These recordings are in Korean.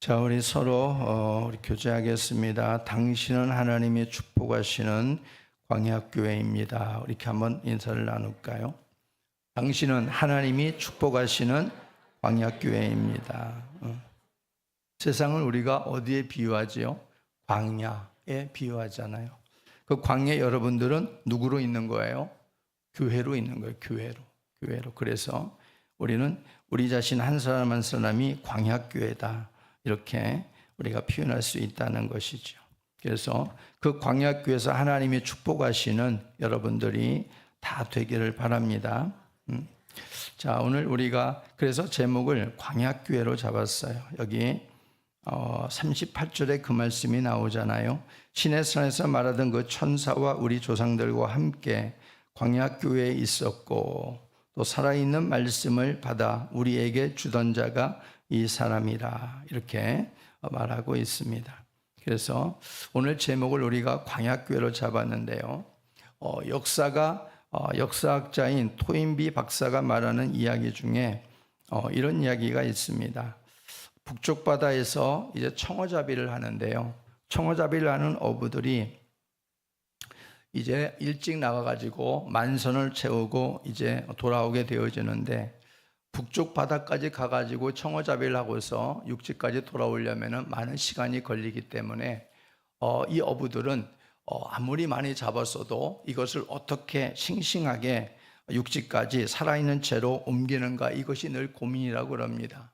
자, 우리 서로 우리 교제하겠습니다. 당신은 하나님이 축복하시는 광야교회입니다. 이렇게 한번 인사를 나눌까요? 당신은 하나님이 축복하시는 광야교회입니다. 세상을 우리가 어디에 비유하지요? 광야에 비유하잖아요. 그 광야 여러분들은 누구로 있는 거예요? 교회로 있는 거예요. 교회로. 그래서 우리는 우리 자신 한 사람 한 사람이 광야교회다. 이렇게 우리가 표현할 수 있다는 것이죠. 그래서 그 광야교회에서 하나님이 축복하시는 여러분들이 다 되기를 바랍니다. 자, 오늘 우리가 그래서 제목을 광야교회로 잡았어요. 여기 38절에 그 말씀이 나오잖아요. 시내산에서 말하던 그 천사와 우리 조상들과 함께 광야교회에 있었고 또 살아있는 말씀을 받아 우리에게 주던 자가 이 사람이라 이렇게 말하고 있습니다. 그래서 오늘 제목을 우리가 광야교회로 잡았는데요. 역사학자인 토인비 박사가 말하는 이야기 중에 이런 이야기가 있습니다. 북쪽 바다에서 이제 청어잡이를 하는데요. 청어잡이를 하는 어부들이 이제 일찍 나가가지고 만선을 채우고 이제 돌아오게 되어지는데 북쪽 바다까지 가가지고 청어잡이를 하고서 육지까지 돌아오려면 많은 시간이 걸리기 때문에 이 어부들은 아무리 많이 잡았어도 이것을 어떻게 싱싱하게 육지까지 살아있는 채로 옮기는가 이것이 늘 고민이라고 합니다.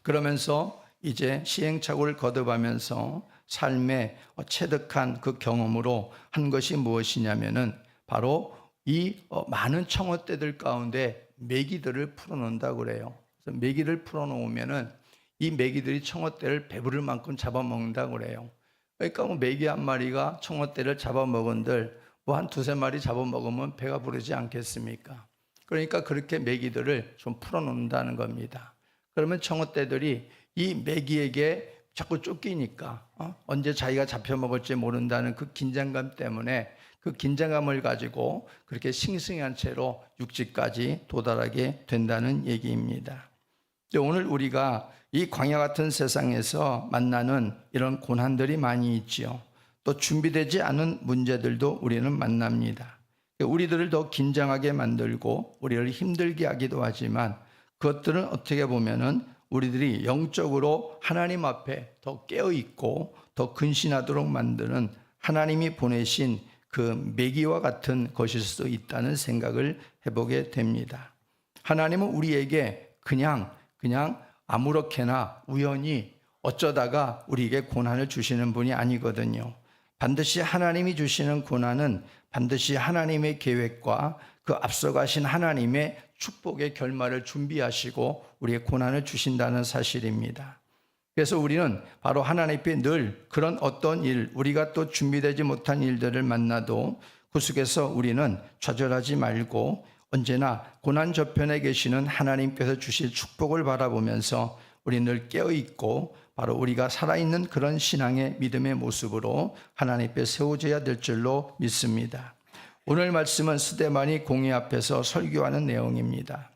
그러면서 이제 시행착오를 거듭하면서 삶의 체득한 그 경험으로 한 것이 무엇이냐면은 바로 이 많은 청어떼들 가운데 메기들을 풀어놓는다고 그래요. 그래서 메기를 풀어놓으면은 이 메기들이 청어떼를 배부를 만큼 잡아먹는다고 그래요. 그러니까 뭐 메기 한 마리가 청어떼를 잡아먹은들 뭐 한 두세 마리 잡아먹으면 배가 부르지 않겠습니까? 그러니까 그렇게 메기들을 좀 풀어놓는다는 겁니다. 그러면 청어떼들이 이 메기에게 자꾸 쫓기니까 언제 자기가 잡혀먹을지 모른다는 그 긴장감 때문에 그 긴장감을 가지고 그렇게 싱싱한 채로 육지까지 도달하게 된다는 얘기입니다. 오늘 우리가 이 광야 같은 세상에서 만나는 이런 고난들이 많이 있지요. 또 준비되지 않은 문제들도 우리는 만납니다. 우리들을 더 긴장하게 만들고 우리를 힘들게 하기도 하지만 그것들은 어떻게 보면은 우리들이 영적으로 하나님 앞에 더 깨어있고 더 근신하도록 만드는 하나님이 보내신 그 매기와 같은 것일 수 있다는 생각을 해보게 됩니다. 하나님은 우리에게 그냥 아무렇게나 우연히 어쩌다가 우리에게 고난을 주시는 분이 아니거든요. 반드시 하나님이 주시는 고난은 반드시 하나님의 계획과 그 앞서가신 하나님의 축복의 결말을 준비하시고 우리의 고난을 주신다는 사실입니다. 그래서 우리는 바로 하나님 앞에 늘 그런 어떤 일, 우리가 또 준비되지 못한 일들을 만나도 그 속에서 우리는 좌절하지 말고 언제나 고난 저편에 계시는 하나님께서 주실 축복을 바라보면서 우리 늘 깨어있고 바로 우리가 살아있는 그런 신앙의 믿음의 모습으로 하나님 앞에 세워져야 될 줄로 믿습니다. 오늘 말씀은 스데반이 공회 앞에서 설교하는 내용입니다.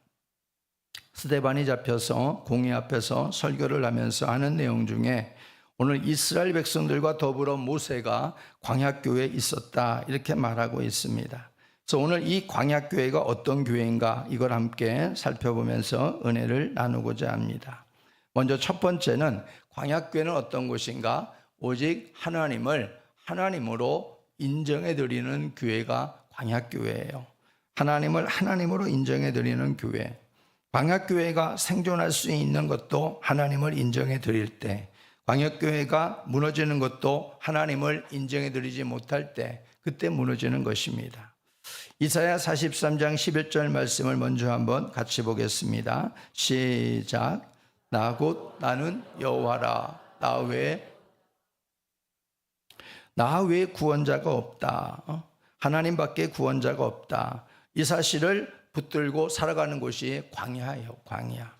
스데반이 잡혀서 공회 앞에서 설교를 하면서 하는 내용 중에 오늘 이스라엘 백성들과 더불어 모세가 광야교회에 있었다 이렇게 말하고 있습니다. 그래서 오늘 이 광야교회가 어떤 교회인가 이걸 함께 살펴보면서 은혜를 나누고자 합니다. 먼저 첫 번째는 광야교회는 어떤 곳인가? 오직 하나님을 하나님으로 인정해 드리는 교회가 광야교회예요. 하나님을 하나님으로 인정해 드리는 교회. 광야교회가 생존할 수 있는 것도 하나님을 인정해 드릴 때, 광야교회가 무너지는 것도 하나님을 인정해 드리지 못할 때 그때 무너지는 것입니다. 이사야 43장 11절 말씀을 먼저 한번 같이 보겠습니다. 시작. 나 곧 나는 여호와라. 나 외에 구원자가 없다. 하나님밖에 구원자가 없다. 이 사실을 붙들고 살아가는 곳이 광야예요. 광야.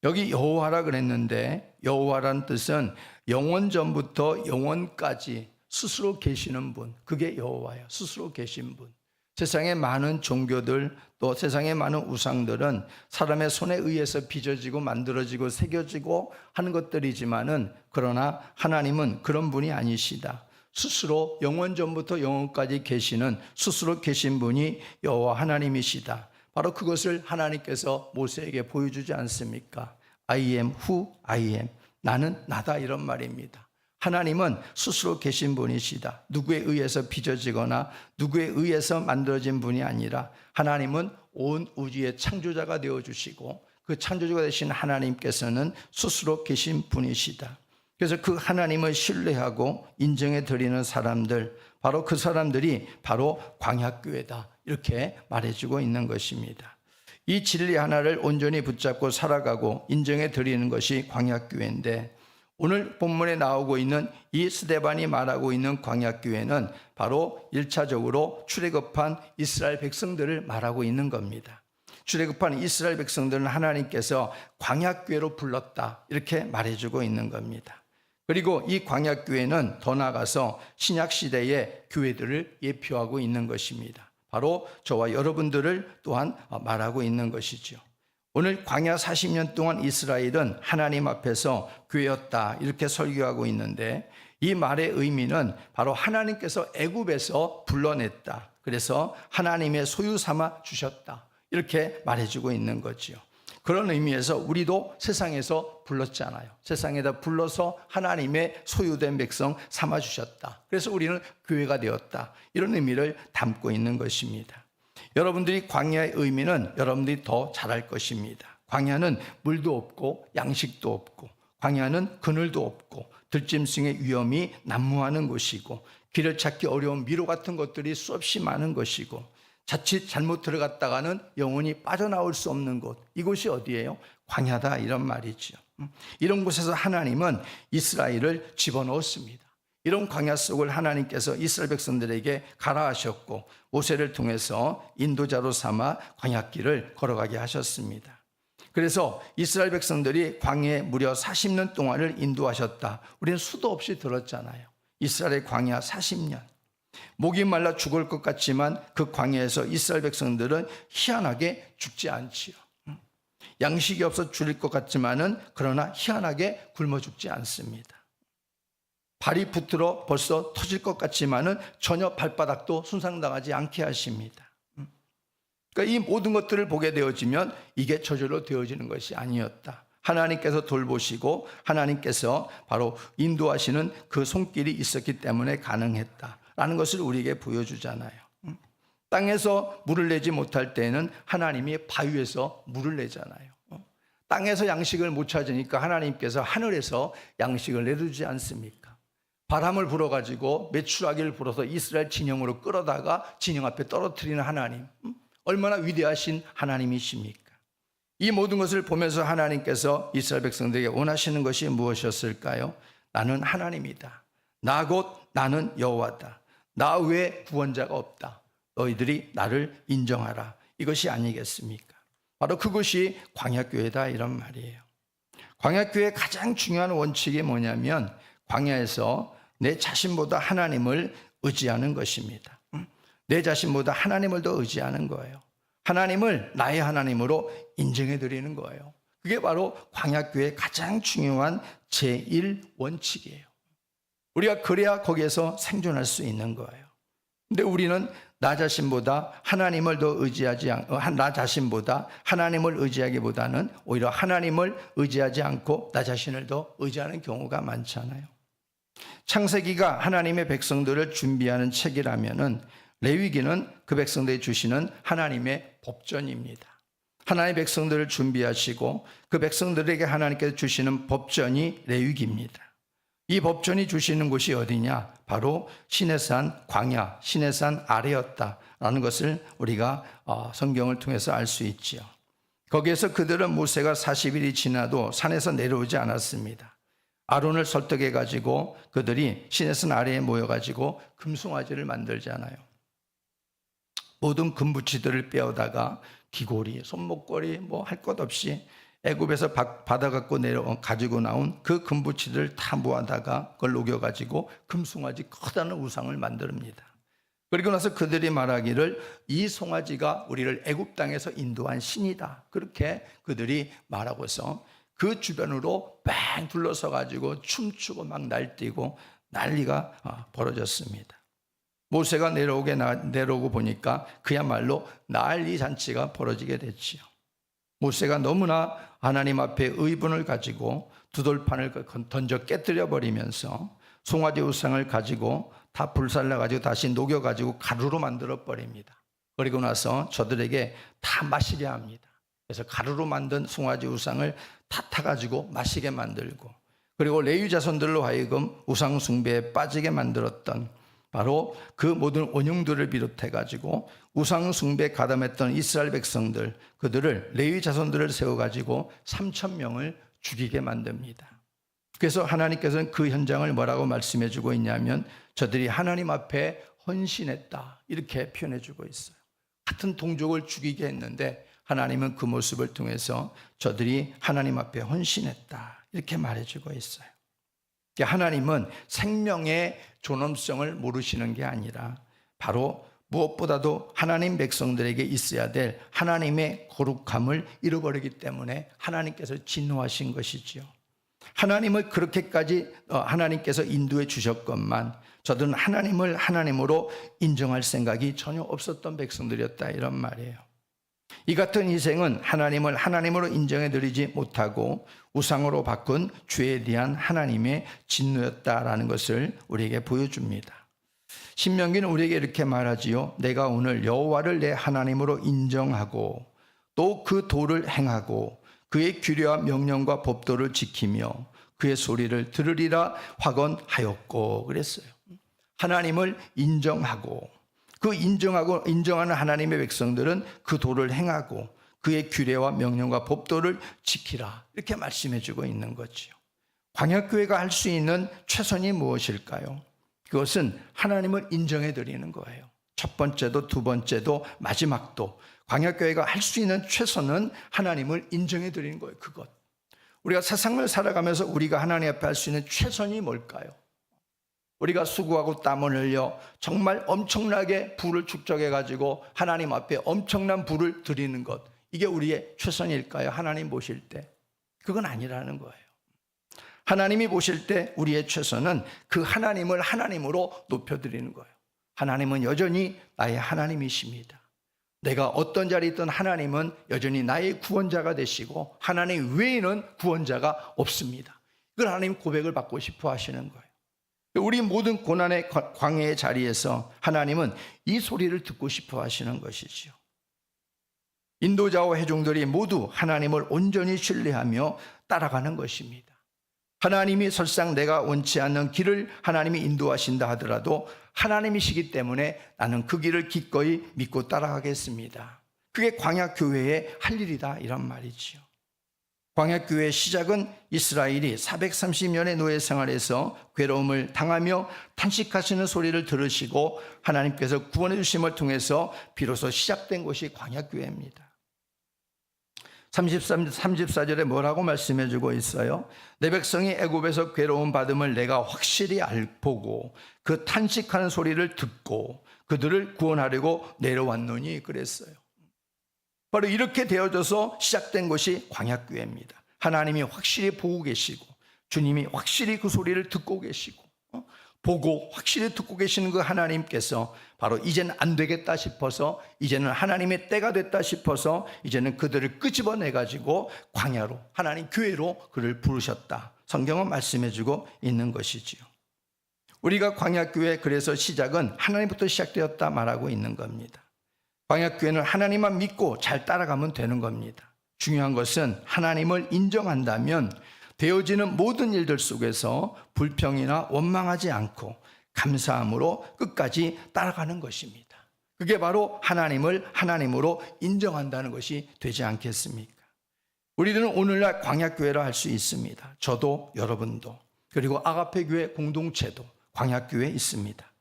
여기 여호와라 그랬는데 여호와란 뜻은 영원 전부터 영원까지 스스로 계시는 분, 그게 여호와예요. 스스로 계신 분. 세상의 많은 종교들 또 세상의 많은 우상들은 사람의 손에 의해서 빚어지고 만들어지고 새겨지고 하는 것들이지만은 그러나 하나님은 그런 분이 아니시다. 스스로 영원 전부터 영원까지 계시는 스스로 계신 분이 여호와 하나님이시다. 바로 그것을 하나님께서 모세에게 보여주지 않습니까? I am who I am. 나는 나다 이런 말입니다. 하나님은 스스로 계신 분이시다. 누구에 의해서 빚어지거나 누구에 의해서 만들어진 분이 아니라 하나님은 온 우주의 창조자가 되어주시고 그 창조주가 되신 하나님께서는 스스로 계신 분이시다. 그래서 그 하나님을 신뢰하고 인정해 드리는 사람들, 바로 그 사람들이 바로 광야교회다 이렇게 말해주고 있는 것입니다. 이 진리 하나를 온전히 붙잡고 살아가고 인정해 드리는 것이 광야교회인데, 오늘 본문에 나오고 있는 이 스데반이 말하고 있는 광야교회는 바로 1차적으로 출애굽한 이스라엘 백성들을 말하고 있는 겁니다. 출애굽한 이스라엘 백성들은 하나님께서 광야교회로 불렀다 이렇게 말해주고 있는 겁니다. 그리고 이 광야교회는 더 나아가서 신약시대의 교회들을 예표하고 있는 것입니다. 바로 저와 여러분들을 또한 말하고 있는 것이죠. 오늘 광야 40년 동안 이스라엘은 하나님 앞에서 교회였다 이렇게 설교하고 있는데, 이 말의 의미는 바로 하나님께서 애굽에서 불러냈다, 그래서 하나님의 소유 삼아 주셨다 이렇게 말해주고 있는 거죠. 그런 의미에서 우리도 세상에서 불렀잖아요. 세상에다 불러서 하나님의 소유된 백성 삼아 주셨다, 그래서 우리는 교회가 되었다, 이런 의미를 담고 있는 것입니다. 여러분들이 광야의 의미는 여러분들이 더 잘 알 것입니다. 광야는 물도 없고 양식도 없고, 광야는 그늘도 없고 들짐승의 위험이 난무하는 곳이고, 길을 찾기 어려운 미로 같은 것들이 수없이 많은 것이고, 자칫 잘못 들어갔다가는 영원히 빠져나올 수 없는 곳, 이곳이 어디예요? 광야다 이런 말이죠. 이런 곳에서 하나님은 이스라엘을 집어넣었습니다. 이런 광야 속을 하나님께서 이스라엘 백성들에게 가라 하셨고, 모세를 통해서 인도자로 삼아 광야길을 걸어가게 하셨습니다. 그래서 이스라엘 백성들이 광야에 무려 40년 동안을 인도하셨다, 우리는 수도 없이 들었잖아요. 이스라엘의 광야 40년, 목이 말라 죽을 것 같지만 그 광야에서 이스라엘 백성들은 희한하게 죽지 않지요. 양식이 없어 죽을 것 같지만은 그러나 희한하게 굶어 죽지 않습니다. 발이 붙들어 벌써 터질 것 같지만은 전혀 발바닥도 손상당하지 않게 하십니다. 그러니까 이 모든 것들을 보게 되어지면 이게 저절로 되어지는 것이 아니었다. 하나님께서 돌보시고 하나님께서 바로 인도하시는 그 손길이 있었기 때문에 가능했다라는 것을 우리에게 보여주잖아요. 땅에서 물을 내지 못할 때에는 하나님이 바위에서 물을 내잖아요. 땅에서 양식을 못 찾으니까 하나님께서 하늘에서 양식을 내주지 않습니까? 바람을 불어가지고 메추라기를 불어서 이스라엘 진영으로 끌어다가 진영 앞에 떨어뜨리는 하나님, 얼마나 위대하신 하나님이십니까? 이 모든 것을 보면서 하나님께서 이스라엘 백성들에게 원하시는 것이 무엇이었을까요? 나는 하나님이다. 나 곧 나는 여호와다. 나 외에 구원자가 없다. 너희들이 나를 인정하라. 이것이 아니겠습니까? 바로 그것이 광야교회다 이런 말이에요. 광야교회의 가장 중요한 원칙이 뭐냐면, 광야에서 내 자신보다 하나님을 의지하는 것입니다. 내 자신보다 하나님을 더 의지하는 거예요. 하나님을 나의 하나님으로 인정해 드리는 거예요. 그게 바로 광야교회의 가장 중요한 제1원칙이에요. 우리가 그래야 거기에서 생존할 수 있는 거예요. 근데 우리는 나 자신보다 하나님을 더 의지하지 않고, 나 자신보다 하나님을 의지하기보다는 오히려 하나님을 의지하지 않고 나 자신을 더 의지하는 경우가 많잖아요. 창세기가 하나님의 백성들을 준비하는 책이라면은 레위기는 그 백성들이 주시는 하나님의 법전입니다. 하나님의 백성들을 준비하시고 그 백성들에게 하나님께서 주시는 법전이 레위기입니다. 이 법전이 주시는 곳이 어디냐? 바로 시내산 광야, 시내산 아래였다라는 것을 우리가 성경을 통해서 알 수 있지요. 거기에서 그들은 모세가 40일이 지나도 산에서 내려오지 않았습니다. 아론을 설득해 가지고 그들이 시내산 아래에 모여 가지고 금송아지를 만들잖아요. 모든 금붙이들을 빼어다가 귀고리, 손목걸이 뭐 할 것 없이 애굽에서 받아 갖고 가지고 나온 그 금붙이들을 다 모아다가 그걸 녹여 가지고 금송아지 커다란 우상을 만듭니다. 그걸 그리고 나서 그들이 말하기를 이 송아지가 우리를 애굽 땅에서 인도한 신이다. 그렇게 그들이 말하고서 그 주변으로 뺑 둘러서 가지고 춤추고 막 날뛰고 난리가 벌어졌습니다. 모세가 내려오고 보니까 그야말로 난리 잔치가 벌어지게 됐지요. 모세가 너무나 하나님 앞에 의분을 가지고 두돌판을 던져 깨뜨려 버리면서 송아지 우상을 가지고 다 불살라 가지고 다시 녹여 가지고 가루로 만들어 버립니다. 그리고 나서 저들에게 다 마시게 합니다. 그래서 가루로 만든 송아지 우상을 다 타가지고 마시게 만들고, 그리고 레위 자손들로 하여금 우상 숭배에 빠지게 만들었던 바로 그 모든 원흉들을 비롯해 가지고 우상 숭배에 가담했던 이스라엘 백성들, 그들을 레위 자손들을 세워 가지고 3,000명을 죽이게 만듭니다. 그래서 하나님께서는 그 현장을 뭐라고 말씀해 주고 있냐면 저들이 하나님 앞에 헌신했다, 이렇게 표현해 주고 있어요. 같은 동족을 죽이게 했는데 하나님은 그 모습을 통해서 저들이 하나님 앞에 헌신했다, 이렇게 말해주고 있어요. 하나님은 생명의 존엄성을 모르시는 게 아니라 바로 무엇보다도 하나님 백성들에게 있어야 될 하나님의 거룩함을 잃어버리기 때문에 하나님께서 진노하신 것이지요. 하나님을 그렇게까지 하나님께서 인도해 주셨건만 저들은 하나님을 하나님으로 인정할 생각이 전혀 없었던 백성들이었다, 이런 말이에요. 이 같은 희생은 하나님을 하나님으로 인정해 드리지 못하고 우상으로 바꾼 죄에 대한 하나님의 진노였다라는 것을 우리에게 보여줍니다. 신명기는 우리에게 이렇게 말하지요. 내가 오늘 여호와를 내 하나님으로 인정하고 또 그 도를 행하고 그의 규례와 명령과 법도를 지키며 그의 소리를 들으리라 확언하였고, 그랬어요. 하나님을 인정하고 그 인정하는 하나님의 백성들은 그 도를 행하고 그의 규례와 명령과 법도를 지키라, 이렇게 말씀해 주고 있는 거죠. 광야교회가 할 수 있는 최선이 무엇일까요? 그것은 하나님을 인정해 드리는 거예요. 첫 번째도 두 번째도 마지막도 광야교회가 할 수 있는 최선은 하나님을 인정해 드리는 거예요. 그것. 우리가 세상을 살아가면서 우리가 하나님 앞에 할 수 있는 최선이 뭘까요? 우리가 수고하고 땀을 흘려 정말 엄청나게 부를 축적해 가지고 하나님 앞에 엄청난 부를 드리는 것, 이게 우리의 최선일까요? 하나님 보실 때 그건 아니라는 거예요. 하나님이 보실 때 우리의 최선은 그 하나님을 하나님으로 높여드리는 거예요. 하나님은 여전히 나의 하나님이십니다. 내가 어떤 자리에 있든 하나님은 여전히 나의 구원자가 되시고 하나님 외에는 구원자가 없습니다. 이걸 하나님 고백을 받고 싶어 하시는 거예요. 우리 모든 고난의 광야의 자리에서 하나님은 이 소리를 듣고 싶어 하시는 것이지요. 인도자와 회중들이 모두 하나님을 온전히 신뢰하며 따라가는 것입니다. 하나님이 설상 내가 원치 않는 길을 하나님이 인도하신다 하더라도 하나님이시기 때문에 나는 그 길을 기꺼이 믿고 따라가겠습니다. 그게 광야교회의 할 일이다, 이런 말이지요. 광야교회의 시작은 이스라엘이 430년의 노예 생활에서 괴로움을 당하며 탄식하시는 소리를 들으시고 하나님께서 구원해 주심을 통해서 비로소 시작된 곳이 광야교회입니다. 34절에 뭐라고 말씀해 주고 있어요? 내 백성이 애굽에서 괴로움 받음을 내가 확실히 보고 그 탄식하는 소리를 듣고 그들을 구원하려고 내려왔노니, 그랬어요. 바로 이렇게 되어져서 시작된 것이 광야교회입니다. 하나님이 확실히 보고 계시고 주님이 확실히 그 소리를 듣고 계시고 보고 확실히 듣고 계시는 그 하나님께서 바로 이제는 안 되겠다 싶어서, 이제는 하나님의 때가 됐다 싶어서 이제는 그들을 끄집어내 가지고 광야로, 하나님 교회로 그를 부르셨다, 성경은 말씀해 주고 있는 것이지요. 우리가 광야교회, 그래서 시작은 하나님부터 시작되었다 말하고 있는 겁니다. 광야교회는 하나님만 믿고 잘 따라가면 되는 겁니다. 중요한 것은 하나님을 인정한다면 되어지는 모든 일들 속에서 불평이나 원망하지 않고 감사함으로 끝까지 따라가는 것입니다. 그게 바로 하나님을 하나님으로 인정한다는 것이 되지 않겠습니까? 우리들은 오늘날 광야교회를 할 수 있습니다. 저도 여러분도, 그리고 아가페교회 공동체도 광야교회에 있습니다.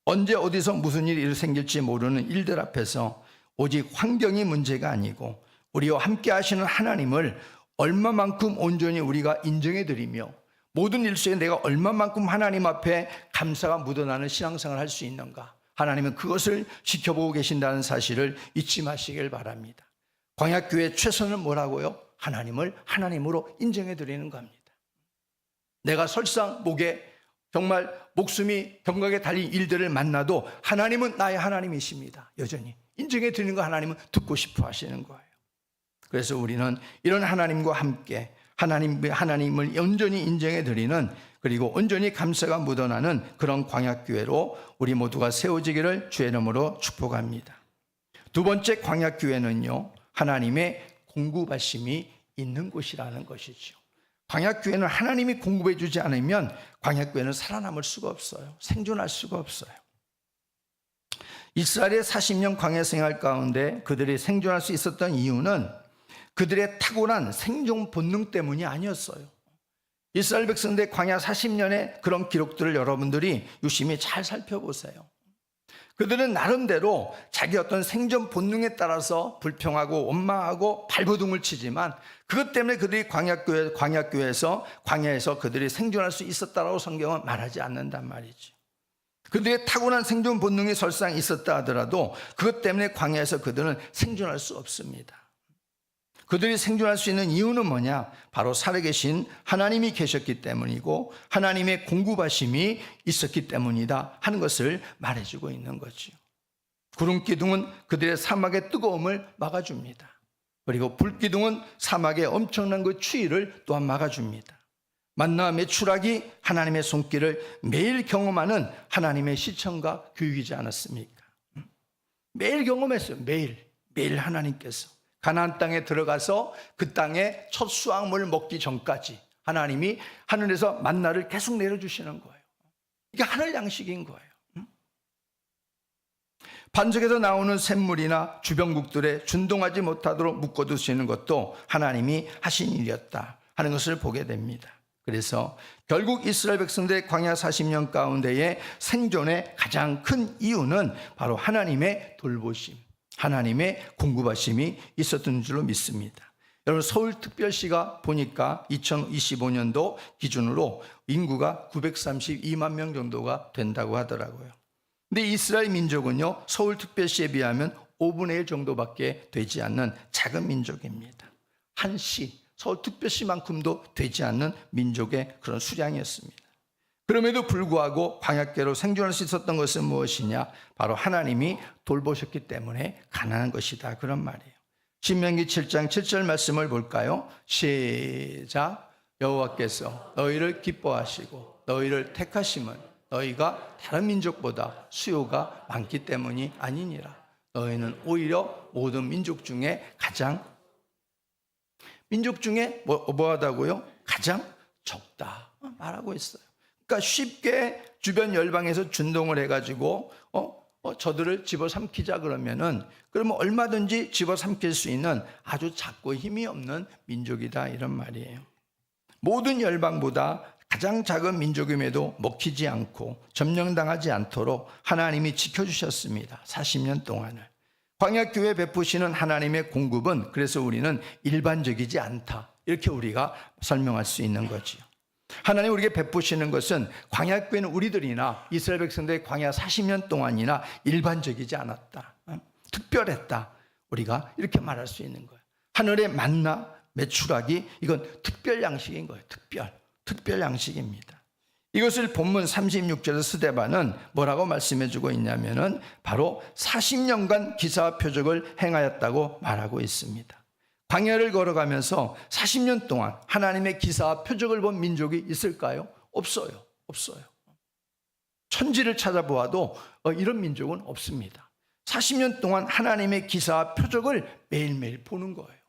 언제 어디서 무슨 일이 생길지 모르는 일들 앞에서 오직 환경이 문제가 아니고 우리와 함께 하시는 하나님을 얼마만큼 온전히 우리가 인정해 드리며 모든 일 속에 내가 얼마만큼 하나님 앞에 감사가 묻어나는 신앙생활을 할 수 있는가, 하나님은 그것을 지켜보고 계신다는 사실을 잊지 마시길 바랍니다. 광야교회 최선은 뭐라고요? 하나님을 하나님으로 인정해 드리는 겁니다. 내가 설상 목에 정말 목숨이 경각에 달린 일들을 만나도 하나님은 나의 하나님이십니다. 여전히 인정해 드리는 거 하나님은 듣고 싶어 하시는 거예요. 그래서 우리는 이런 하나님과 함께 하나님을 온전히 인정해 드리는, 그리고 온전히 감사가 묻어나는 그런 광야교회로 우리 모두가 세워지기를 주의 이름으로 축복합니다. 두 번째 광야교회는요, 하나님의 공급하심이 있는 곳이라는 것이죠. 광야교회는 하나님이 공급해 주지 않으면 광야교회는 살아남을 수가 없어요. 생존할 수가 없어요. 이스라엘의 40년 광야 생활 가운데 그들이 생존할 수 있었던 이유는 그들의 타고난 생존 본능 때문이 아니었어요. 이스라엘 백성들의 광야 40년의 그런 기록들을 여러분들이 유심히 잘 살펴보세요. 그들은 나름대로 자기 어떤 생존 본능에 따라서 불평하고 원망하고 발버둥을 치지만 그것 때문에 그들이 광야에서 그들이 생존할 수 있었다라고 성경은 말하지 않는단 말이죠. 그들의 타고난 생존 본능이 설상 있었다 하더라도 그것 때문에 광야에서 그들은 생존할 수 없습니다. 그들이 생존할 수 있는 이유는 뭐냐? 바로 살아계신 하나님이 계셨기 때문이고 하나님의 공급하심이 있었기 때문이다 하는 것을 말해주고 있는 거죠. 구름기둥은 그들의 사막의 뜨거움을 막아줍니다. 그리고 불기둥은 사막의 엄청난 그 추위를 또한 막아줍니다. 만나와 메추라기 하나님의 손길을 매일 경험하는 하나님의 시청과 교육이지 않았습니까? 매일 경험했어요. 매일 하나님께서 가나안 땅에 들어가서 그 땅에 첫 수확물을 먹기 전까지 하나님이 하늘에서 만나를 계속 내려주시는 거예요. 이게 하늘 양식인 거예요. 반석에서 나오는 샘물이나 주변국들에 준동하지 못하도록 묶어두시는 것도 하나님이 하신 일이었다 하는 것을 보게 됩니다. 그래서 결국 이스라엘 백성들의 광야 40년 가운데의 생존의 가장 큰 이유는 바로 하나님의 돌보심, 하나님의 공급하심이 있었던 줄로 믿습니다. 여러분, 서울특별시가 보니까 2025년도 기준으로 인구가 932만 명 정도가 된다고 하더라고요. 근데 이스라엘 민족은요, 서울특별시에 비하면 5분의 1 정도밖에 되지 않는 작은 민족입니다. 한 시, 서울특별시만큼도 되지 않는 민족의 그런 수량이었습니다. 그럼에도 불구하고 광야교회로 생존할 수 있었던 것은 무엇이냐? 바로 하나님이 돌보셨기 때문에 가능한 것이다, 그런 말이에요. 신명기 7장 7절 말씀을 볼까요? 시작. 여호와께서 너희를 기뻐하시고 너희를 택하심은 너희가 다른 민족보다 수요가 많기 때문이 아니니라. 너희는 오히려 모든 민족 중에 뭐하다고요? 가장 적다 말하고 있어요. 그러니까 쉽게 주변 열방에서 준동을 해가지고 저들을 집어삼키자 그러면 얼마든지 집어삼킬 수 있는 아주 작고 힘이 없는 민족이다, 이런 말이에요. 모든 열방보다 가장 작은 민족임에도 먹히지 않고 점령당하지 않도록 하나님이 지켜주셨습니다. 40년 동안을. 광야교회 베푸시는 하나님의 공급은 그래서 우리는 일반적이지 않다, 이렇게 우리가 설명할 수 있는 거지요. 하나님 우리에게 베푸시는 것은 광야교회는 우리들이나 이스라엘 백성들의 광야 40년 동안이나 일반적이지 않았다, 특별했다, 우리가 이렇게 말할 수 있는 거예요. 하늘의 만나, 메추라기, 이건 특별 양식인 거예요. 특별 양식입니다. 이것을 본문 36절에서 스데반은 뭐라고 말씀해주고 있냐면은 바로 40년간 기사와 표적을 행하였다고 말하고 있습니다. 광야를 걸어가면서 40년 동안 하나님의 기사와 표적을 본 민족이 있을까요? 없어요. 천지를 찾아보아도 이런 민족은 없습니다. 40년 동안 하나님의 기사와 표적을 매일매일 보는 거예요.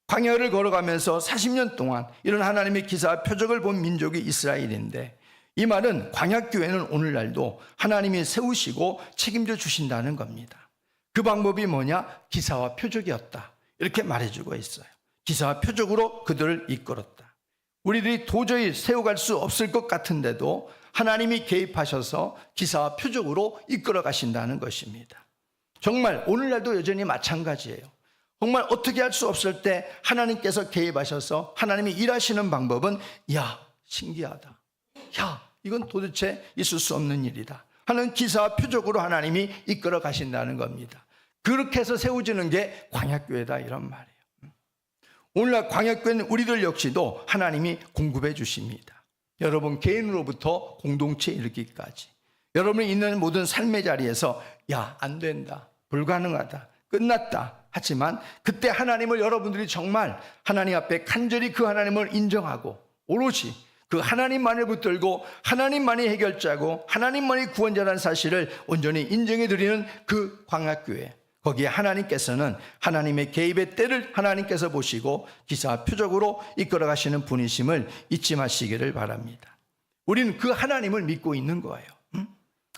광야를 걸어가면서 40년 동안 이런 하나님의 기사와 표적을 본 민족이 이스라엘인데, 이 말은 광야교회는 오늘날도 하나님이 세우시고 책임져 주신다는 겁니다. 그 방법이 뭐냐? 기사와 표적이었다, 이렇게 말해주고 있어요. 기사와 표적으로 그들을 이끌었다. 우리들이 도저히 세워갈 수 없을 것 같은데도 하나님이 개입하셔서 기사와 표적으로 이끌어 가신다는 것입니다. 정말 오늘날도 여전히 마찬가지예요. 정말 어떻게 할 수 없을 때 하나님께서 개입하셔서 하나님이 일하시는 방법은 신기하다, 이건 도대체 있을 수 없는 일이다 하는 기사와 표적으로 하나님이 이끌어 가신다는 겁니다. 그렇게 해서 세워지는 게 광야교회다 이런 말이에요. 오늘날 광야교회는 우리들 역시도 하나님이 공급해 주십니다. 여러분 개인으로부터 공동체 이르기까지 여러분이 있는 모든 삶의 자리에서 야, 안 된다, 불가능하다, 끝났다 하지만 그때 하나님을 여러분들이 정말 하나님 앞에 간절히 그 하나님을 인정하고 오롯이 그 하나님만을 붙들고 하나님만이 해결자고 하나님만이 구원자라는 사실을 온전히 인정해 드리는 그 광야교회, 거기에 하나님께서는 하나님의 개입의 때를 하나님께서 보시고 기사와 표적으로 이끌어 가시는 분이심을 잊지 마시기를 바랍니다. 우리는 그 하나님을 믿고 있는 거예요.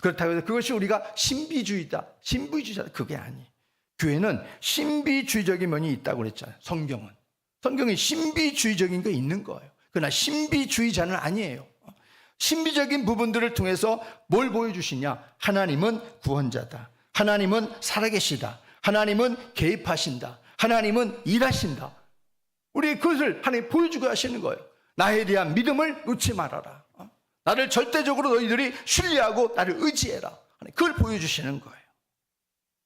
그렇다고 해서 그것이 우리가 신비주의다, 신비주의자, 그게 아니에요. 교회는 신비주의적인 면이 있다고 그랬잖아요. 성경이 신비주의적인 게 있는 거예요. 그러나 신비주의자는 아니에요. 신비적인 부분들을 통해서 뭘 보여주시냐? 하나님은 구원자다, 하나님은 살아계시다, 하나님은 개입하신다, 하나님은 일하신다. 우리 그것을 하나님 보여주고 하시는 거예요. 나에 대한 믿음을 놓지 말아라, 나를 절대적으로 너희들이 신뢰하고 나를 의지해라, 그걸 보여주시는 거예요.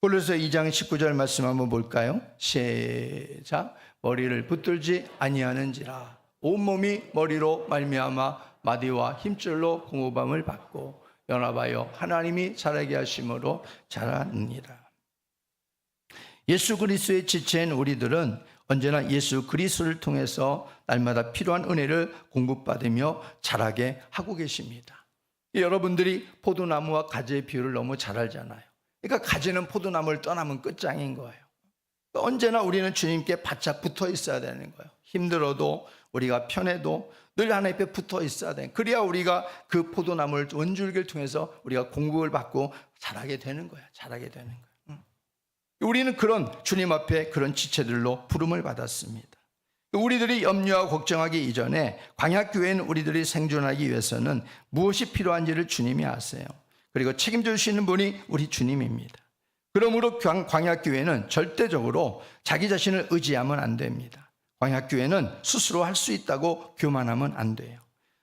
골로새 2장 19절 말씀 한번 볼까요? 시작. 머리를 붙들지 아니하는지라 온몸이 머리로 말미암아 마디와 힘줄로 공급함을 받고 연합하여 하나님이 자라게 하심으로 자라느니라. 예수 그리스도의 지체인 우리들은 언제나 예수 그리스도를 통해서 날마다 필요한 은혜를 공급받으며 자라게 하고 계십니다. 여러분들이 포도나무와 가지의 비유를 너무 잘 알잖아요. 그러니까 가지는 포도나무를 떠나면 끝장인 거예요. 언제나 우리는 주님께 바짝 붙어 있어야 되는 거예요. 힘들어도 우리가 편해도 늘 하나님 앞에 붙어 있어야 돼. 그래야 우리가 그 포도나무를 원줄기를 통해서 우리가 공급을 받고 자라게 되는 거야. 자라게 되는 거야. 우리는 그런 주님 앞에 그런 지체들로 부름을 받았습니다. 우리들이 염려하고 걱정하기 이전에 광야교회는 우리들이 생존하기 위해서는 무엇이 필요한지를 주님이 아세요. 그리고 책임져 주시는 분이 우리 주님입니다. 그러므로 광야교회는 절대적으로 자기 자신을 의지하면 안 됩니다. 광야교회는 스스로 할 수 있다고 교만하면 안 돼요.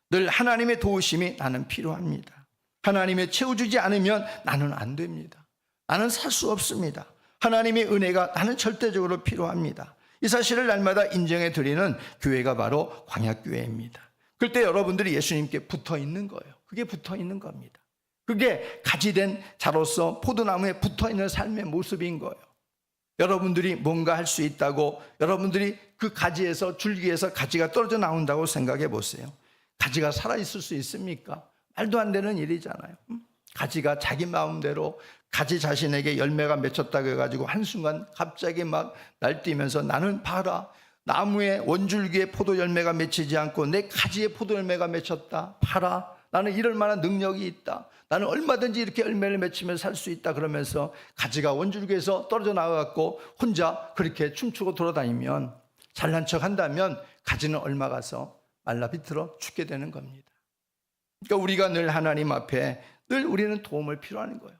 늘 하나님의 도우심이 나는 필요합니다. 하나님의 채워주지 않으면 나는 안 됩니다. 나는 살 수 없습니다. 하나님의 은혜가 나는 절대적으로 필요합니다. 이 사실을 날마다 인정해 드리는 교회가 바로 광야교회입니다. 그럴 때 여러분들이 예수님께 붙어 있는 거예요. 그게 붙어 있는 겁니다. 그게 가지된 자로서 포도나무에 붙어 있는 삶의 모습인 거예요. 여러분들이 뭔가 할 수 있다고, 여러분들이 그 가지에서, 줄기에서 가지가 떨어져 나온다고 생각해 보세요. 가지가 살아있을 수 있습니까? 말도 안 되는 일이잖아요. 가지가 자기 마음대로 가지 자신에게 열매가 맺혔다고 해가지고 한순간 갑자기 막 날뛰면서 나는 봐라, 나무에 원줄기에 포도 열매가 맺히지 않고 내 가지에 포도 열매가 맺혔다, 봐라, 나는 이럴 만한 능력이 있다, 나는 얼마든지 이렇게 열매를 맺히면 살 수 있다, 그러면서 가지가 원줄기에서 떨어져 나와갖고 혼자 그렇게 춤추고 돌아다니면, 잘난 척 한다면 가지는 얼마 가서 말라 비틀어 죽게 되는 겁니다. 그러니까 우리가 늘 하나님 앞에 늘 우리는 도움을 필요하는 거예요.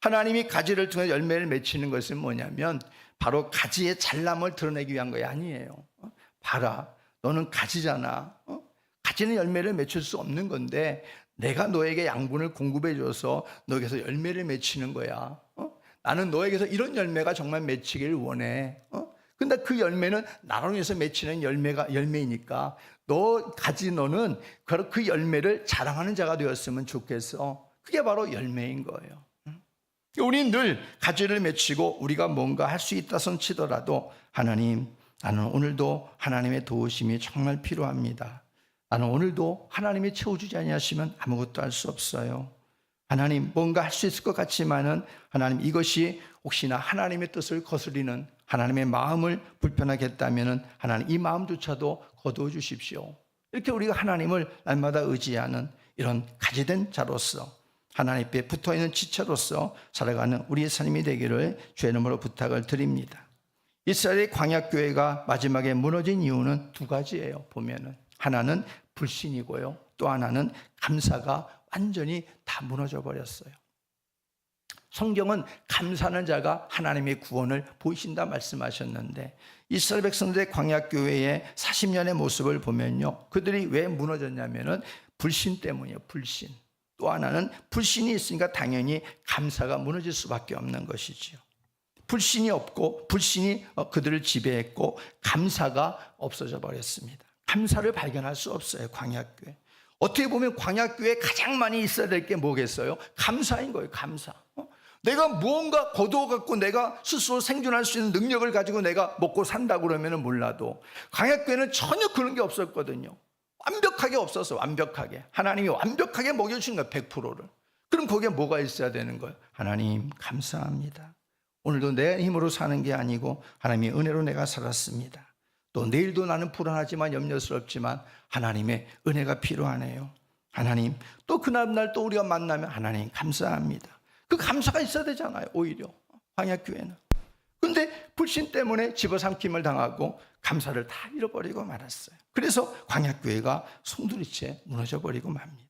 하나님이 가지를 통해 열매를 맺히는 것은 뭐냐면 바로 가지의 잘남을 드러내기 위한 것이 아니에요. 봐라, 너는 가지잖아. 가지는 열매를 맺힐 수 없는 건데 내가 너에게 양분을 공급해 줘서 너에게서 열매를 맺히는 거야. 나는 너에게서 이런 열매가 정말 맺히길 원해. 근데 그 열매는 나로 인해서 맺히는 열매이니까 너 가지, 너는 그 열매를 자랑하는 자가 되었으면 좋겠어. 그게 바로 열매인 거예요. 우리는 늘 가지를 맺히고 우리가 뭔가 할 수 있다 손 치더라도 하나님, 나는 오늘도 하나님의 도우심이 정말 필요합니다. 나는 오늘도 하나님이 채워주지 아니하시면 아무것도 할 수 없어요. 하나님, 뭔가 할 수 있을 것 같지만은 하나님, 이것이 혹시나 하나님의 뜻을 거스리는, 하나님의 마음을 불편하게 했다면은 하나님 이 마음조차도 거두어 주십시오. 이렇게 우리가 하나님을 날마다 의지하는 이런 가지된 자로서, 하나님 앞에 붙어있는 지체로서 살아가는 우리의 삶이 되기를 주의 이름으로 부탁을 드립니다. 이스라엘의 광야교회가 마지막에 무너진 이유는 두 가지예요. 보면은 하나는 불신이고요, 또 하나는 감사가 완전히 다 무너져 버렸어요. 성경은 감사하는 자가 하나님의 구원을 보이신다 말씀하셨는데, 이스라엘 백성들의 광야교회의 40년의 모습을 보면요, 그들이 왜 무너졌냐면은 불신 때문이에요. 불신. 또 하나는 불신이 있으니까 당연히 감사가 무너질 수밖에 없는 것이지요. 불신이 없고 불신이 그들을 지배했고 감사가 없어져 버렸습니다. 감사를 발견할 수 없어요. 광야교회. 어떻게 보면 광야교회에 가장 많이 있어야 될 게 뭐겠어요? 감사인 거예요. 감사. 내가 무언가 거두어갖고 내가 스스로 생존할 수 있는 능력을 가지고 내가 먹고 산다고 그러면 몰라도 광야교회는 전혀 그런 게 없었거든요. 완벽하게 없어서 완벽하게 하나님이 완벽하게 먹여주신 거예요. 100%를. 그럼 거기에 뭐가 있어야 되는 거예요? 하나님 감사합니다. 오늘도 내 힘으로 사는 게 아니고 하나님의 은혜로 내가 살았습니다. 또 내일도 나는 불안하지만 염려스럽지만 하나님의 은혜가 필요하네요. 하나님, 또 그날날 또 우리가 만나면 하나님 감사합니다. 그 감사가 있어야 되잖아요. 오히려 광야교회는. 근데 불신 때문에 집어삼킴을 당하고 감사를 다 잃어버리고 말았어요. 그래서 광야교회가 송두리째 무너져버리고 맙니다.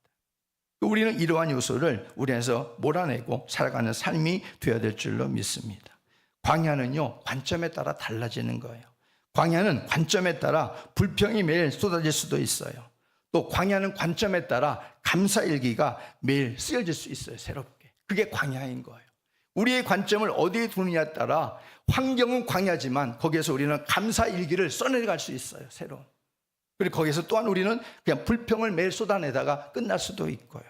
우리는 이러한 요소를 우리 안에서 몰아내고 살아가는 삶이 되어야 될 줄로 믿습니다. 광야는요, 관점에 따라 달라지는 거예요. 광야는 관점에 따라 불평이 매일 쏟아질 수도 있어요. 또 광야는 관점에 따라 감사일기가 매일 쓰여질 수 있어요. 새롭게. 그게 광야인 거예요. 우리의 관점을 어디에 두느냐에 따라 환경은 광야지만 거기에서 우리는 감사일기를 써내려갈 수 있어요. 새로운. 그리고 거기서 또한 우리는 그냥 불평을 매일 쏟아내다가 끝날 수도 있고요.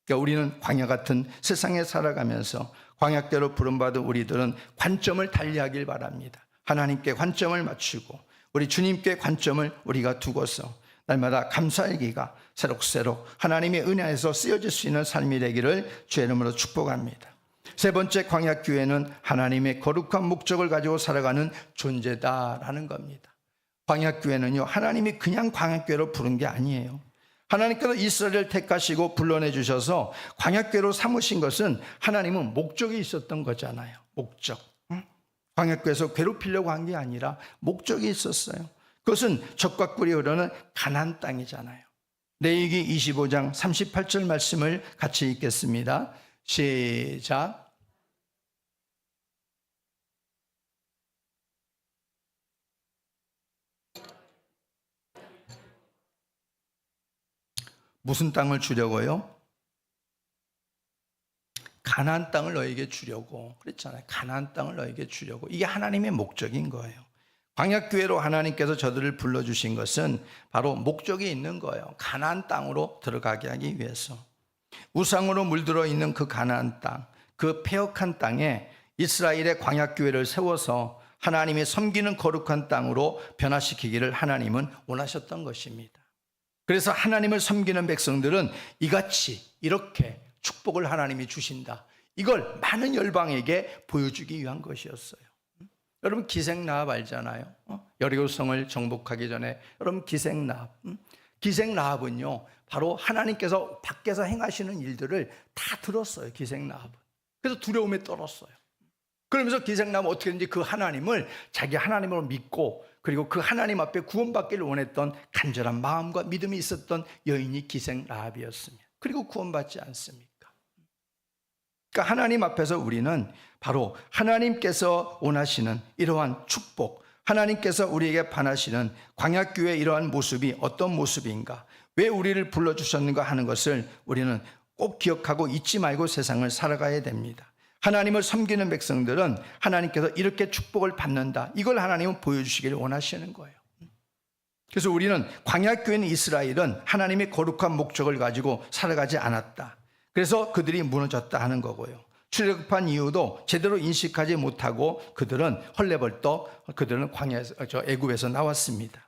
그러니까 우리는 광야 같은 세상에 살아가면서 광야께로 부름받은 우리들은 관점을 달리하길 바랍니다. 하나님께 관점을 맞추고 우리 주님께 관점을 우리가 두고서 날마다 감사일기가 새록새록 하나님의 은혜 안에서 쓰여질 수 있는 삶이 되기를 주의 이름으로 축복합니다. 세 번째 광야교회는 하나님의 거룩한 목적을 가지고 살아가는 존재다라는 겁니다. 광야교회는요, 하나님이 그냥 광야교회로 부른 게 아니에요. 하나님께서 이스라엘을 택하시고 불러내주셔서 광야교회로 삼으신 것은 하나님은 목적이 있었던 거잖아요. 목적. 광야교회에서 괴롭히려고 한 게 아니라 목적이 있었어요. 그것은 적과 꿀이 흐르는 가나안 땅이잖아요. 레위기 25장 38절 말씀을 같이 읽겠습니다. 시작. 무슨 땅을 주려고요? 가나안 땅을 너에게 주려고 그랬잖아요. 가나안 땅을 너에게 주려고. 이게 하나님의 목적인 거예요. 광야교회로 하나님께서 저들을 불러주신 것은 바로 목적이 있는 거예요. 가나안 땅으로 들어가게 하기 위해서. 우상으로 물들어 있는 그 가나안 땅, 그 패역한 땅에 이스라엘의 광야교회를 세워서 하나님의 섬기는 거룩한 땅으로 변화시키기를 하나님은 원하셨던 것입니다. 그래서 하나님을 섬기는 백성들은 이같이 이렇게 축복을 하나님이 주신다. 이걸 많은 열방에게 보여주기 위한 것이었어요. 여러분 기생라합 알잖아요. 여리고성을 정복하기 전에 여러분 기생라합은요 바로 하나님께서 밖에서 행하시는 일들을 다 들었어요. 기생라합은. 그래서 두려움에 떨었어요. 그러면서 기생라합은 어떻게든지 그 하나님을 자기 하나님으로 믿고 그리고 그 하나님 앞에 구원받기를 원했던 간절한 마음과 믿음이 있었던 여인이 기생라합이었습니다. 그리고 구원받지 않습니까? 그러니까 하나님 앞에서 우리는 바로 하나님께서 원하시는 이러한 축복, 하나님께서 우리에게 반하시는 광야교회의 이러한 모습이 어떤 모습인가, 왜 우리를 불러주셨는가 하는 것을 우리는 꼭 기억하고 잊지 말고 세상을 살아가야 됩니다. 하나님을 섬기는 백성들은 하나님께서 이렇게 축복을 받는다, 이걸 하나님은 보여주시기를 원하시는 거예요. 그래서 우리는 광야교회는 이스라엘은 하나님의 거룩한 목적을 가지고 살아가지 않았다. 그래서 그들이 무너졌다 하는 거고요. 출애굽한 이유도 제대로 인식하지 못하고 그들은 헐레벌떡 그들은 광야에서 애굽에서 나왔습니다.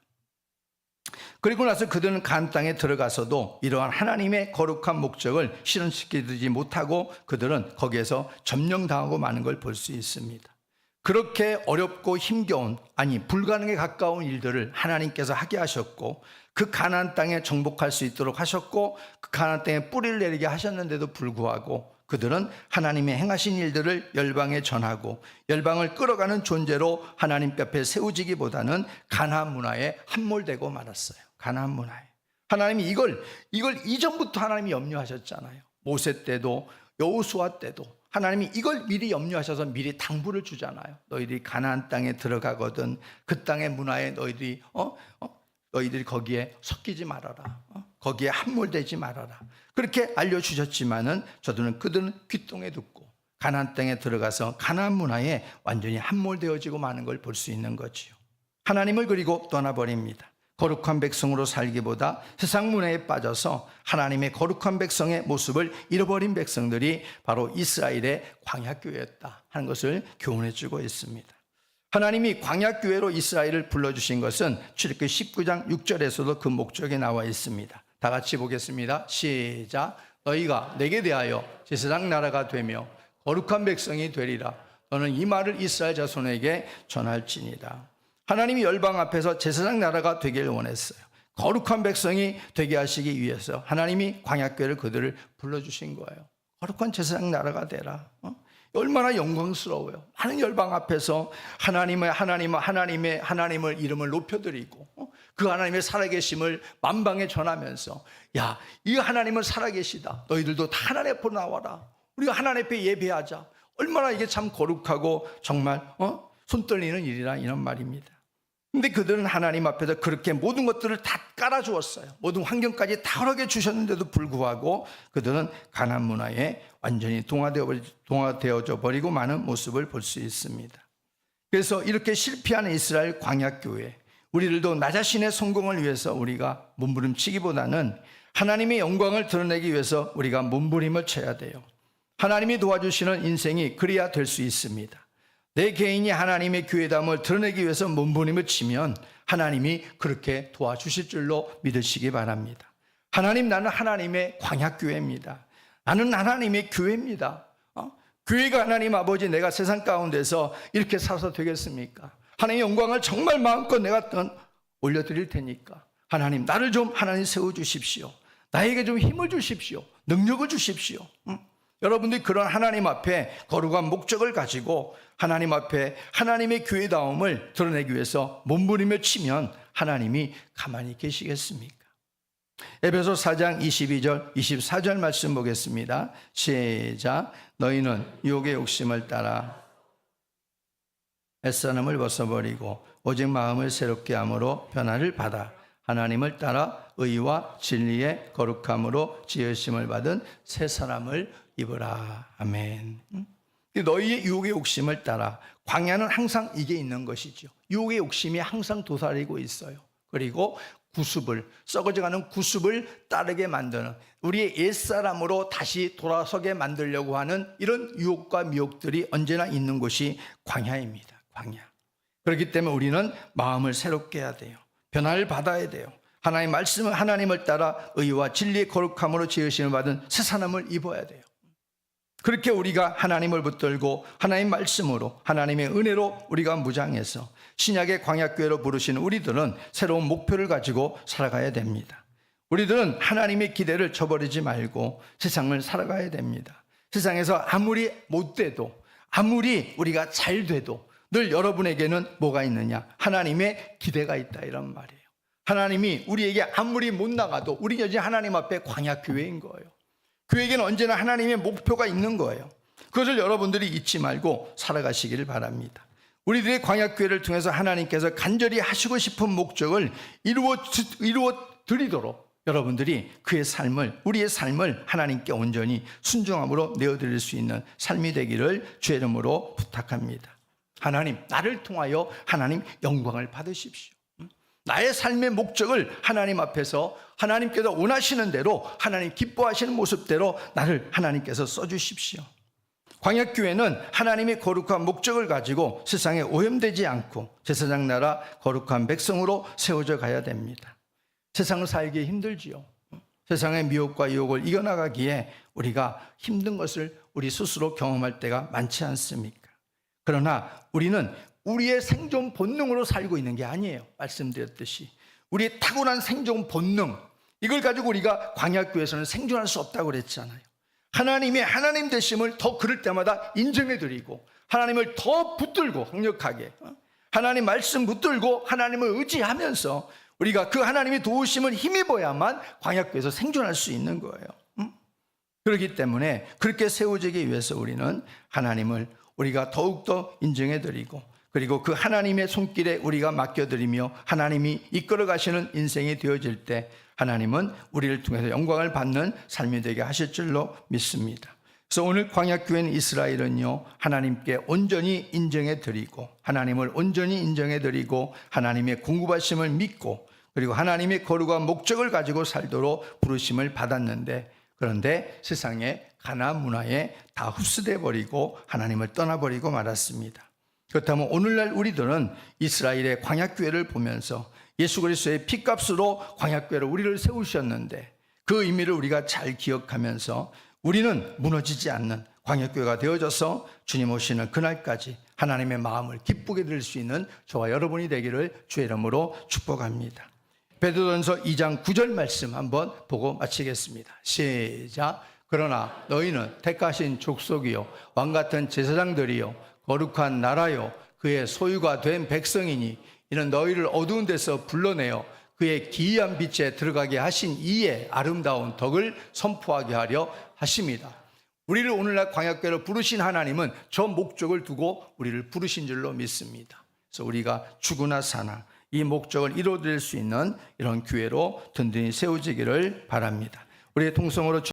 그리고 나서 그들은 가나안 땅에 들어가서도 이러한 하나님의 거룩한 목적을 실현시키지 못하고 그들은 거기에서 점령당하고 마는 걸 볼 수 있습니다. 그렇게 어렵고 힘겨운, 아니 불가능에 가까운 일들을 하나님께서 하게 하셨고 그 가나안 땅에 정복할 수 있도록 하셨고 그 가나안 땅에 뿌리를 내리게 하셨는데도 불구하고 그들은 하나님의 행하신 일들을 열방에 전하고 열방을 끌어가는 존재로 하나님 앞에 세워지기보다는 가나안 문화에 함몰되고 말았어요. 가나안 문화에. 하나님이 이걸 이전부터 하나님이 염려하셨잖아요. 모세 때도 여호수아 때도 하나님이 이걸 미리 염려하셔서 미리 당부를 주잖아요. 너희들이 가나안 땅에 들어가거든 그 땅의 문화에 너희들이 거기에 섞이지 말아라. 거기에 함몰되지 말아라. 그렇게 알려주셨지만은 그들은 귓등에 듣고 가나안 땅에 들어가서 가나안 문화에 완전히 함몰되어지고 마는 걸 볼 수 있는 거지요. 하나님을 그리고 떠나버립니다. 거룩한 백성으로 살기보다 세상 문화에 빠져서 하나님의 거룩한 백성의 모습을 잃어버린 백성들이 바로 이스라엘의 광야교회였다 하는 것을 교훈해 주고 있습니다. 하나님이 광야교회로 이스라엘을 불러주신 것은 출애굽기 19장 6절에서도 그 목적에 나와 있습니다. 다 같이 보겠습니다. 시작. 너희가 내게 대하여 제사장 나라가 되며 거룩한 백성이 되리라. 너는 이 말을 이스라엘 자손에게 전할지니라. 하나님이 열방 앞에서 제사장 나라가 되길 원했어요. 거룩한 백성이 되게 하시기 위해서 하나님이 광야교회를 그들을 불러주신 거예요. 거룩한 제사장 나라가 되라. 얼마나 영광스러워요. 많은 열방 앞에서 하나님을 이름을 높여드리고 그 하나님의 살아계심을 만방에 전하면서 야, 이 하나님은 살아계시다. 너희들도 다 하나님 앞으로 나와라. 우리가 하나님 앞에 예배하자. 얼마나 이게 참 거룩하고 정말 손 떨리는 일이라 이런 말입니다. 근데 그들은 하나님 앞에서 그렇게 모든 것들을 다 깔아주었어요. 모든 환경까지 다 허락해 주셨는데도 불구하고 그들은 가나안 문화에 완전히 동화되어져 버리고 마는 모습을 볼 수 있습니다. 그래서 이렇게 실패하는 이스라엘 광야교회, 우리들도 나 자신의 성공을 위해서 우리가 몸부림치기보다는 하나님의 영광을 드러내기 위해서 우리가 몸부림을 쳐야 돼요. 하나님이 도와주시는 인생이 그래야 될 수 있습니다. 내 개인이 하나님의 교회됨을 드러내기 위해서 몸부림을 치면 하나님이 그렇게 도와주실 줄로 믿으시기 바랍니다. 하나님, 나는 하나님의 광야교회입니다. 나는 하나님의 교회입니다. 교회가 하나님 아버지, 내가 세상 가운데서 이렇게 살아서 되겠습니까? 하나님의 영광을 정말 마음껏 내가 올려드릴 테니까 하나님, 나를 좀 하나님 세워주십시오. 나에게 좀 힘을 주십시오. 능력을 주십시오. 여러분들이 그런 하나님 앞에 거룩한 목적을 가지고 하나님 앞에 하나님의 교회다움을 드러내기 위해서 몸부림을 치면 하나님이 가만히 계시겠습니까? 에베소 4장 22절 24절 말씀 보겠습니다. 시작. 너희는 유혹의 욕심을 따라 애써남을 벗어버리고 오직 마음을 새롭게 함으로 변화를 받아 하나님을 따라 의와 진리의 거룩함으로 지으심을 받은 새 사람을 입으라. 아멘. 너희의 유혹의 욕심을 따라. 광야는 항상 이게 있는 것이죠. 유혹의 욕심이 항상 도사리고 있어요. 그리고 썩어져가는 구습을 따르게 만드는, 우리의 옛사람으로 다시 돌아서게 만들려고 하는 이런 유혹과 미혹들이 언제나 있는 곳이 광야입니다. 광야. 그렇기 때문에 우리는 마음을 새롭게 해야 돼요. 변화를 받아야 돼요. 하나님의 말씀은 하나님을 따라 의와 진리의 거룩함으로 지으심을 받은 새 사람을 입어야 돼요. 그렇게 우리가 하나님을 붙들고 하나님의 말씀으로 하나님의 은혜로 우리가 무장해서 신약의 광야교회로 부르시는 우리들은 새로운 목표를 가지고 살아가야 됩니다. 우리들은 하나님의 기대를 저버리지 말고 세상을 살아가야 됩니다. 세상에서 아무리 못돼도, 아무리 우리가 잘 돼도 늘 여러분에게는 뭐가 있느냐? 하나님의 기대가 있다, 이런 말이에요. 하나님이 우리에게 아무리 못 나가도 우리 여전히 하나님 앞에 광야교회인 거예요. 그에게는 언제나 하나님의 목표가 있는 거예요. 그것을 여러분들이 잊지 말고 살아가시기를 바랍니다. 우리들의 광야교회를 통해서 하나님께서 간절히 하시고 싶은 목적을 이루어 드리도록 여러분들이 그의 삶을, 우리의 삶을 하나님께 온전히 순종함으로 내어드릴 수 있는 삶이 되기를 주의 이름으로 부탁합니다. 하나님, 나를 통하여 하나님 영광을 받으십시오. 나의 삶의 목적을 하나님 앞에서 하나님께서 원하시는 대로, 하나님 기뻐하시는 모습대로 나를 하나님께서 써주십시오. 광야교회는 하나님의 거룩한 목적을 가지고 세상에 오염되지 않고 제사장 나라 거룩한 백성으로 세워져 가야 됩니다. 세상을 살기 힘들지요. 세상의 미혹과 유혹을 이겨나가기에 우리가 힘든 것을 우리 스스로 경험할 때가 많지 않습니까? 그러나 우리는 우리의 생존 본능으로 살고 있는 게 아니에요. 말씀드렸듯이 우리의 타고난 생존 본능, 이걸 가지고 우리가 광야교회에서는 생존할 수 없다고 그랬잖아요. 하나님의 하나님 되심을 더 그럴 때마다 인정해드리고 하나님을 더 붙들고 강력하게 하나님 말씀 붙들고 하나님을 의지하면서 우리가 그 하나님의 도우심을 힘입어야만 광야교회에서 생존할 수 있는 거예요. 그렇기 때문에 그렇게 세워지기 위해서 우리는 하나님을 우리가 더욱더 인정해드리고, 그리고 그 하나님의 손길에 우리가 맡겨드리며 하나님이 이끌어 가시는 인생이 되어질 때 하나님은 우리를 통해서 영광을 받는 삶이 되게 하실 줄로 믿습니다. 그래서 오늘 광야교회는 이스라엘은요, 하나님께 온전히 인정해 드리고, 하나님을 온전히 인정해 드리고, 하나님의 공급하심을 믿고, 그리고 하나님의 거룩한 목적을 가지고 살도록 부르심을 받았는데, 그런데 세상의 가나안 문화에 다 흡수돼 버리고 하나님을 떠나버리고 말았습니다. 그렇다면 오늘날 우리들은 이스라엘의 광야교회를 보면서 예수 그리스도의 피값으로 광야교회로 우리를 세우셨는데, 그 의미를 우리가 잘 기억하면서 우리는 무너지지 않는 광야교회가 되어져서 주님 오시는 그날까지 하나님의 마음을 기쁘게 드릴 수 있는 저와 여러분이 되기를 주의 이름으로 축복합니다. 베드로전서 2장 9절 말씀 한번 보고 마치겠습니다. 시작. 그러나 너희는 택하신 족속이요 왕같은 제사장들이요 거룩한 나라요 그의 소유가 된 백성이니 이는 너희를 어두운 데서 불러내어 그의 기이한 빛에 들어가게 하신 이의 아름다운 덕을 선포하게 하려 하십니다. 우리를 오늘날 광야교회로 부르신 하나님은 저 목적을 두고 우리를 부르신 줄로 믿습니다. 그래서 우리가 죽으나 사나 이 목적을 이루어드릴 수 있는 이런 교회로 든든히 세워지기를 바랍니다. 우리의 통성으로